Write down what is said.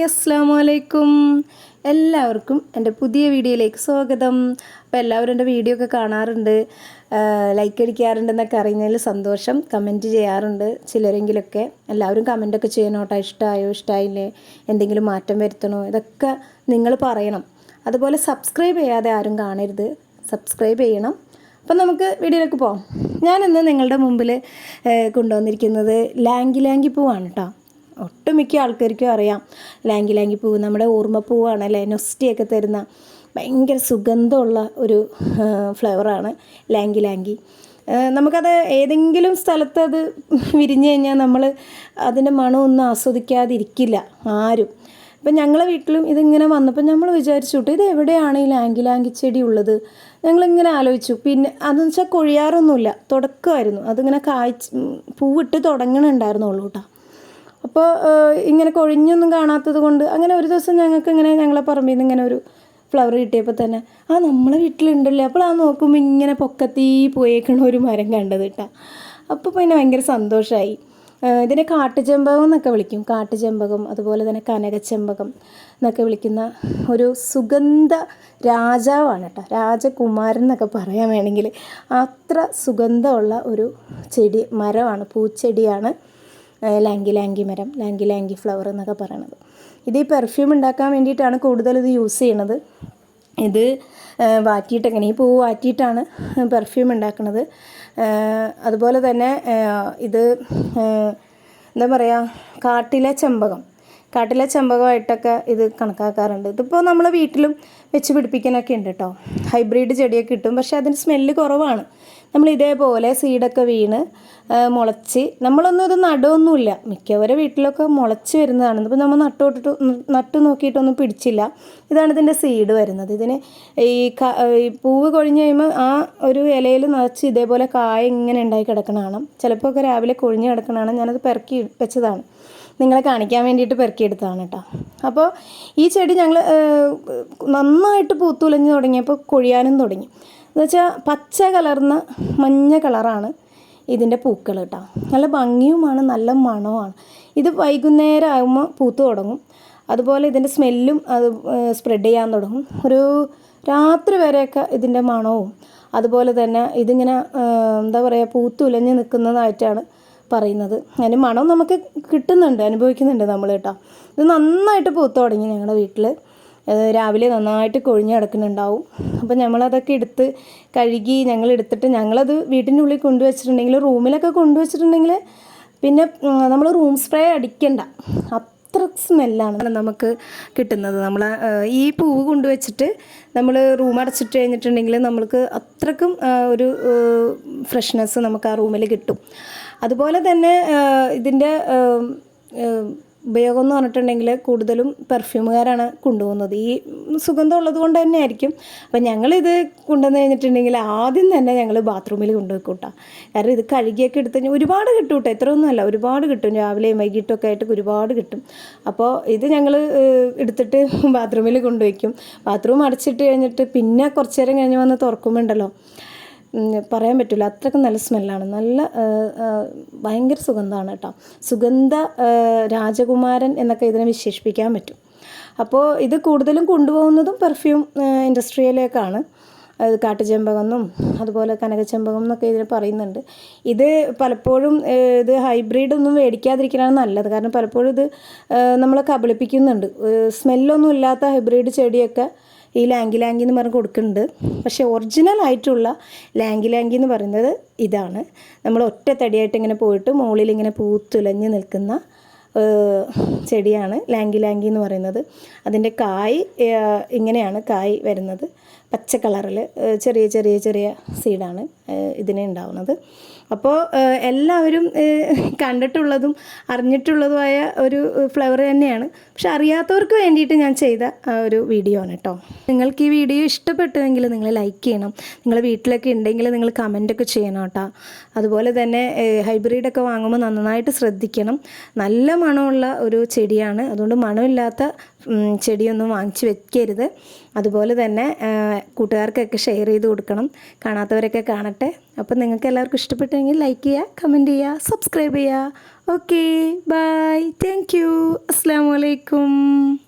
അസ്സലാമു അലൈക്കും. എല്ലാവർക്കും എൻ്റെ പുതിയ വീഡിയോയിലേക്ക് സ്വാഗതം. അപ്പോൾ എല്ലാവരും എൻ്റെ വീഡിയോ ഒക്കെ കാണാറുണ്ട്, ലൈക്ക് അടിക്കാറുണ്ടെന്നൊക്കെ അറിയുന്നതിൽ സന്തോഷം. കമൻറ്റ് ചെയ്യാറുണ്ട് ചിലരെങ്കിലുമൊക്കെ. എല്ലാവരും കമൻറ്റൊക്കെ ചെയ്യണം കേട്ടോ. ഇഷ്ടമായോ ഇഷ്ടമായില്ലേ, എന്തെങ്കിലും മാറ്റം വരുത്തണോ, ഇതൊക്കെ നിങ്ങൾ പറയണം. അതുപോലെ സബ്സ്ക്രൈബ് ചെയ്യാതെ ആരും കാണരുത്, സബ്സ്ക്രൈബ് ചെയ്യണം. അപ്പം നമുക്ക് വീഡിയോയിലേക്ക് പോകാം. ഞാനിന്ന് നിങ്ങളുടെ മുമ്പിൽ കൊണ്ടുവന്നിരിക്കുന്നത് ലാങ്കി പൂവാണ് കേട്ടോ. ഒട്ടുമിക്ക ആൾക്കാർക്കും അറിയാം ലാങ്കി പൂവ് നമ്മുടെ ഓർമ്മപ്പൂവാണ് അല്ലേ. നൊസ്റ്റിയൊക്കെ തരുന്ന ഭയങ്കര സുഗന്ധമുള്ള ഒരു ഫ്ലവറാണ് ലാങ്കി. നമുക്കത് ഏതെങ്കിലും സ്ഥലത്ത് അത് വിരിഞ്ഞു കഴിഞ്ഞാൽ നമ്മൾ അതിൻ്റെ മണമൊന്നും ആസ്വദിക്കാതിരിക്കില്ല ആരും. അപ്പം ഞങ്ങളെ വീട്ടിലും ഇതിങ്ങനെ വന്നപ്പോൾ നമ്മൾ വിചാരിച്ചു കേട്ടോ, ഇത് എവിടെയാണ് ഈ ലാങ്കി ചെടി ഉള്ളത്. ഞങ്ങളിങ്ങനെ ആലോചിച്ചു. പിന്നെ അതെന്ന് വെച്ചാൽ കൊഴിയാറൊന്നുമില്ല, തുടക്കമായിരുന്നു. അതിങ്ങനെ പൂവിട്ട് തുടങ്ങണുണ്ടായിരുന്നുള്ളൂ കേട്ടോ. അപ്പോൾ ഇങ്ങനെ കൊഴിഞ്ഞൊന്നും കാണാത്തത് കൊണ്ട് അങ്ങനെ ഒരു ദിവസം ഞങ്ങൾക്ക് ഇങ്ങനെ ഞങ്ങളെ പറമ്പിൽ നിന്ന് ഇങ്ങനെ ഒരു ഫ്ലവർ കിട്ടിയപ്പോൾ തന്നെ നമ്മളെ വീട്ടിലുണ്ടല്ലേ. അപ്പോൾ നോക്കുമ്പോൾ ഇങ്ങനെ പൊക്കത്തീ പോയേക്കണ ഒരു മരം കണ്ടത് കേട്ടോ. അപ്പോൾ പിന്നെ ഭയങ്കര സന്തോഷമായി. ഇതിനെ കാട്ടുചെമ്പകം എന്നൊക്കെ വിളിക്കും. കാട്ടുചെമ്പകം, അതുപോലെ തന്നെ കനകച്ചെമ്പകം എന്നൊക്കെ വിളിക്കുന്ന ഒരു സുഗന്ധ രാജാവാണ് കേട്ടോ. രാജകുമാരൻ എന്നൊക്കെ പറയാൻ വേണമെങ്കിൽ അത്ര സുഗന്ധമുള്ള ഒരു മരമാണ്, പൂച്ചെടിയാണ് ലാങ്കി മരം, ലാങ്കി ഫ്ലവർ എന്നൊക്കെ പറയണത്. ഇത് ഈ പെർഫ്യൂം ഉണ്ടാക്കാൻ വേണ്ടിയിട്ടാണ് കൂടുതൽ ഇത് യൂസ് ചെയ്യണത്. ഇത് വാറ്റിയിട്ടങ്ങനെ ഈ പൂവ് വാറ്റിയിട്ടാണ് പെർഫ്യൂം ഉണ്ടാക്കുന്നത്. അതുപോലെ തന്നെ ഇത് എന്താ പറയുക, കാട്ടിലെ ചെമ്പകമായിട്ടൊക്കെ ഇത് കണക്കാക്കാറുണ്ട്. ഇതിപ്പോൾ നമ്മളെ വീട്ടിലും വെച്ച് പിടിപ്പിക്കാനൊക്കെ ഉണ്ട് കേട്ടോ. ഹൈബ്രിഡ് ചെടിയൊക്കെ കിട്ടും, പക്ഷേ അതിന് സ്മെല്ല് കുറവാണ്. നമ്മൾ ഇതേപോലെ സീഡൊക്കെ വീണ് മുളച്ച്, നമ്മളൊന്നും ഇത് നടുവൊന്നുമില്ല, മിക്കവരുടെ വീട്ടിലൊക്കെ മുളച്ച് വരുന്നതാണ്. ഇപ്പോൾ നമ്മൾ നട്ടു നോക്കിയിട്ടൊന്നും പിടിച്ചില്ല. ഇതാണ് ഇതിൻ്റെ സീഡ് വരുന്നത്. ഇതിന് ഈ പൂവ് കൊഴിഞ്ഞ് കഴിയുമ്പോൾ ആ ഒരു ഇലയിൽ നിറച്ച് ഇതേപോലെ കായ ഇങ്ങനെ ഉണ്ടായി കിടക്കണതാണ്. ചിലപ്പോൾ ഒക്കെ രാവിലെ കൊഴിഞ്ഞ് കിടക്കണതാണ്. ഞാനത് പെറുക്കി വെച്ചതാണ്, നിങ്ങളെ കാണിക്കാൻ വേണ്ടിയിട്ട് പെറുക്കിയെടുത്തതാണ് കേട്ടോ. അപ്പോൾ ഈ ചെടി ഞങ്ങൾ നന്നായിട്ട് പൂത്തുലഞ്ഞ് തുടങ്ങിയപ്പോൾ കൊഴിയാനും തുടങ്ങി. എന്നുവെച്ചാൽ പച്ച കലർന്ന മഞ്ഞ കളറാണ് ഇതിൻ്റെ പൂക്കൾ കേട്ടോ. നല്ല ഭംഗിയുമാണ്, നല്ല മണവുമാണ്. ഇത് വൈകുന്നേരം ആകുമ്പോൾ പൂത്ത് തുടങ്ങും. അതുപോലെ ഇതിൻ്റെ സ്മെല്ലും അത് സ്പ്രെഡ് ചെയ്യാൻ തുടങ്ങും. ഒരു രാത്രി വരെയൊക്കെ ഇതിൻ്റെ മണവും അതുപോലെ തന്നെ ഇതിങ്ങനെ എന്താ പറയുക, പൂത്തുലഞ്ഞ് നിൽക്കുന്നതായിട്ടാണ് പറയുന്നത്. അതിന് മണം നമുക്ക് കിട്ടുന്നുണ്ട്, അനുഭവിക്കുന്നുണ്ട് നമ്മൾ കേട്ടോ. ഇത് നന്നായിട്ട് പൂത്ത് തുടങ്ങി ഞങ്ങളുടെ വീട്ടിൽ. രാവിലെ നന്നായിട്ട് കൊഴിഞ്ഞ് കിടക്കുന്നുണ്ടാവും. അപ്പോൾ നമ്മളതൊക്കെ എടുത്ത് കഴുകി എടുത്തിട്ട് ഞങ്ങളത് വീട്ടിൻ്റെ ഉള്ളിൽ കൊണ്ടുവച്ചിട്ടുണ്ടെങ്കിൽ, റൂമിലൊക്കെ കൊണ്ടുവച്ചിട്ടുണ്ടെങ്കിൽ പിന്നെ നമ്മൾ റൂം സ്പ്രേ അടിക്കണ്ട, അത്ര സ്മെല്ലാണ് നമുക്ക് കിട്ടുന്നത്. നമ്മൾ ഈ പൂവ് കൊണ്ടുവച്ചിട്ട് നമ്മൾ റൂം അടച്ചിട്ട് കഴിഞ്ഞിട്ടുണ്ടെങ്കിൽ നമ്മൾക്ക് അത്രക്കും ഒരു ഫ്രഷ്നെസ് നമുക്ക് ആ റൂമിൽ കിട്ടും. അതുപോലെ തന്നെ ഇതിൻ്റെ ഉപയോഗം എന്ന് പറഞ്ഞിട്ടുണ്ടെങ്കിൽ കൂടുതലും പെർഫ്യൂമുകാരാണ് കൊണ്ടുപോകുന്നത്. ഈ സുഗന്ധം ഉള്ളത് കൊണ്ട് തന്നെ ആയിരിക്കും. അപ്പം ഞങ്ങളിത് കൊണ്ടുവന്ന് കഴിഞ്ഞിട്ടുണ്ടെങ്കിൽ ആദ്യം തന്നെ ഞങ്ങൾ ബാത്റൂമിൽ കൊണ്ടുവയ്ക്കും കേട്ടോ. കാരണം ഇത് കഴുകിയൊക്കെ എടുത്ത് കഴിഞ്ഞാൽ ഒരുപാട് കിട്ടും കേട്ടോ. ഇത്രയൊന്നുമല്ല, ഒരുപാട് കിട്ടും. രാവിലെയും വൈകിട്ടൊക്കെ ആയിട്ട് ഒരുപാട് കിട്ടും. അപ്പോൾ ഇത് ഞങ്ങൾ എടുത്തിട്ട് ബാത്റൂമിൽ കൊണ്ടുവയ്ക്കും. ബാത്റൂം അടച്ചിട്ട് കഴിഞ്ഞിട്ട് പിന്നെ കുറച്ച് നേരം കഴിഞ്ഞ് വന്ന് തുറക്കുമ്പോൾ ഉണ്ടല്ലോ, പറയാൻ പറ്റില്ല, അത്രയ്ക്കും നല്ല സ്മെല്ലാണ്. നല്ല ഭയങ്കര സുഗന്ധമാണ് കേട്ടോ. സുഗന്ധ രാജകുമാരൻ എന്നൊക്കെ ഇതിനെ വിശേഷിപ്പിക്കാൻ പറ്റും. അപ്പോൾ ഇത് കൂടുതലും കൊണ്ടുപോകുന്നതും പെർഫ്യൂം ഇൻഡസ്ട്രിയിലേക്കാണ്. കാട്ടുചെമ്പകം എന്നും അതുപോലെ കനകച്ചെമ്പകം എന്നൊക്കെ ഇതിന് പറയുന്നുണ്ട്. ഇത് പലപ്പോഴും ഇത് ഹൈബ്രിഡ് ഒന്നും മേടിക്കാതിരിക്കലാണ് നല്ലത്. കാരണം പലപ്പോഴും ഇത് നമ്മളെ കബളിപ്പിക്കുന്നുണ്ട്. സ്മെല്ലൊന്നും ഇല്ലാത്ത ഹൈബ്രിഡ് ചെടിയൊക്കെ ഈ ലാങ്കി എന്ന് പറഞ്ഞ് കൊടുക്കുന്നുണ്ട്. പക്ഷേ ഒറിജിനൽ ആയിട്ടുള്ള ലാങ്കി എന്ന് പറയുന്നത് ഇതാണ്. നമ്മൾ ഒറ്റ തടിയായിട്ട് ഇങ്ങനെ പോയിട്ട് മുകളിൽ ഇങ്ങനെ പൂത്തുലഞ്ഞ് നിൽക്കുന്ന ചെടിയാണ് ലാങ്കി എന്ന് പറയുന്നത്. അതിൻ്റെ കായ് ഇങ്ങനെയാണ് കായ് വരുന്നത്, പച്ച കളറിൽ ചെറിയ സീഡാണ് ഇതിന് ഉണ്ടാവുന്നത്. അപ്പോൾ എല്ലാവരും കണ്ടിട്ടുള്ളതും അറിഞ്ഞിട്ടുള്ളതുമായ ഒരു ഫ്ലവർ തന്നെയാണ്. പക്ഷെ അറിയാത്തവർക്ക് വേണ്ടിയിട്ട് ഞാൻ ചെയ്ത ഒരു വീഡിയോ ആണ് കേട്ടോ. നിങ്ങൾക്ക് ഈ വീഡിയോ ഇഷ്ടപ്പെട്ടെങ്കിൽ നിങ്ങൾ ലൈക്ക് ചെയ്യണം. നിങ്ങളുടെ വീട്ടിലൊക്കെ ഉണ്ടെങ്കിൽ നിങ്ങൾ കമൻറ്റൊക്കെ ചെയ്യണം കേട്ടോ. അതുപോലെ തന്നെ ഹൈബ്രിഡൊക്കെ വാങ്ങുമ്പോൾ നന്നായിട്ട് ശ്രദ്ധിക്കണം. നല്ല മണമുള്ള ഒരു ചെടിയാണ്. അതുകൊണ്ട് മണമില്ലാത്ത ചെടിയൊന്നും വാങ്ങിച്ച് വെക്കരുത്. അതുപോലെ തന്നെ കൂട്ടുകാർക്കൊക്കെ ഷെയർ ചെയ്ത് കൊടുക്കണം, കാണാത്തവരൊക്കെ കാണട്ടെ. അപ്പം നിങ്ങൾക്ക് എല്ലാവർക്കും ഇഷ്ടപ്പെട്ടെങ്കിൽ ലൈക്ക് ചെയ്യുക, കമൻറ്റ് ചെയ്യുക, സബ്സ്ക്രൈബ് ചെയ്യുക. ഓക്കെ, ബൈ, താങ്ക് യു, അസ്സലാമു അലൈക്കും.